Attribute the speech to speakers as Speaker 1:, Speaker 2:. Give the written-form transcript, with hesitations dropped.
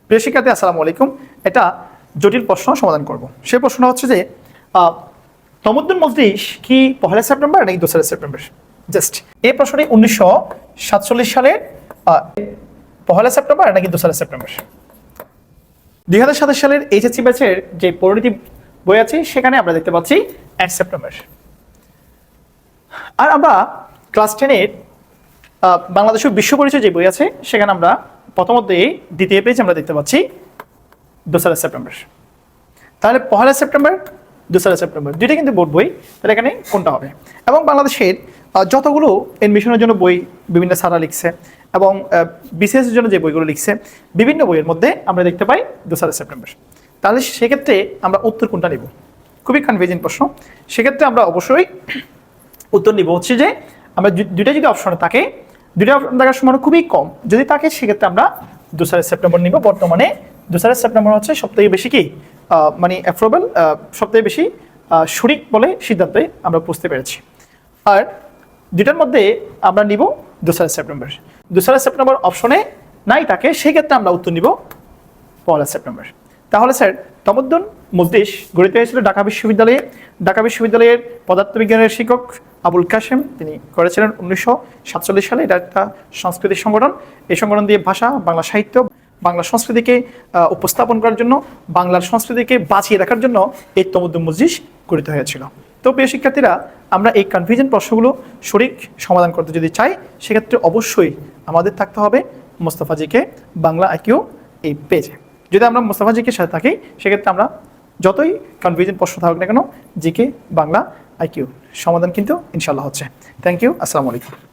Speaker 1: প্রিয় শিক্ষার্থী আসসালামু আলাইকুম। এটা জটিল প্রশ্ন সমাধান করব। সেই প্রশ্নটা হচ্ছে যে তমুদ্দুন মজলিস কি 1 সেপ্টেম্বর নাকি 2 সেপ্টেম্বর? জাস্ট এই প্রশ্নটি 1947 সালের 1 সেপ্টেম্বর নাকি 2 সেপ্টেম্বর। 2027 সালের এইচএসসি ব্যাচের যে পরিণতি বই আছে সেখানে আমরা দেখতে পাচ্ছি 1 সেপ্টেম্বর। আর আমরা ক্লাস 10-এর বাংলাদেশের বিশ্ব পরিচয় যে বই আছে সেখানে আমরা প্রথমত দ্বিতীয় পেজ আমরা দেখতে পাচ্ছি 2 সেপ্টেম্বর। তাহলে 1 সেপ্টেম্বর 2 সেপ্টেম্বর দুইটা কিন্তু বোর্ড বই, তাহলে এখানে কোনটা হবে? এবং বাংলাদেশের যতগুলো এডমিশনের জন্য বই বিভিন্ন স্যাররা লিখছে এবং বিসিএস এর জন্য যে বইগুলো লিখছে বিভিন্ন বইয়ের মধ্যে আমরা দেখতে পাই 2 সেপ্টেম্বর। তাহলে সেক্ষেত্রে আমরা উত্তর কোনটা নিব? খুবই কনফিউজিং প্রশ্ন। সেক্ষেত্রে আমরা অবশ্যই উত্তর নিব হচ্ছে যে আমরা দুইটা যদি অপশনে থাকে, দুইটা অপশন থাকার সময় খুবই কম যদি থাকে, সেক্ষেত্রে আমরা 2 সেপ্টেম্বর নিব। বর্তমানে 2 সেপ্টেম্বর হচ্ছে সবথেকে বেশি কি মানে অ্যাপ্রুভেবল, সবথেকে বেশি সঠিক বলে সিদ্ধান্তে আমরা বুঝতে পেরেছি। আর দুইটার মধ্যে আমরা নিব 2 সেপ্টেম্বর। 2 সেপ্টেম্বর অপশনে নাই থাকে, সেক্ষেত্রে আমরা উত্তর নিব 1 সেপ্টেম্বর। তাহলে স্যার তমুদ্দুন মজলিস গঠিত হয়েছিল ঢাকা বিশ্ববিদ্যালয়ে। ঢাকা বিশ্ববিদ্যালয়ের পদার্থবিজ্ঞানের শিক্ষক আবুল কাশেম তিনি করেছিলেন 1947 সালে। এটা একটা সাংস্কৃতিক সংগঠন। এই সংগঠন দিয়ে ভাষা, বাংলা সাহিত্য, বাংলা সংস্কৃতিকে উপস্থাপন করার জন্য, বাংলার সংস্কৃতিকে বাঁচিয়ে রাখার জন্য এই তমুদ্দুন মজলিস গঠিত হয়েছিল। তো প্রিয় শিক্ষার্থীরা, আমরা এই কনফিউশন প্রশ্নগুলো সঠিক সমাধান করতে যদি চাই, সেক্ষেত্রে অবশ্যই আমাদের থাকতে হবে মোস্তফা জিকে বাংলা আইকিউ এই পেজে। যদি আমরা মোস্তফা জিকের সাথে থাকি, সেক্ষেত্রে আমরা যতই কনফিউশন প্রশ্ন থাকুক না কেন, জিকে বাংলা আইকিউ সমাধান কিন্তু ইনশাল্লাহ হচ্ছে। থ্যাংক ইউ, আসসালামু আলাইকুম।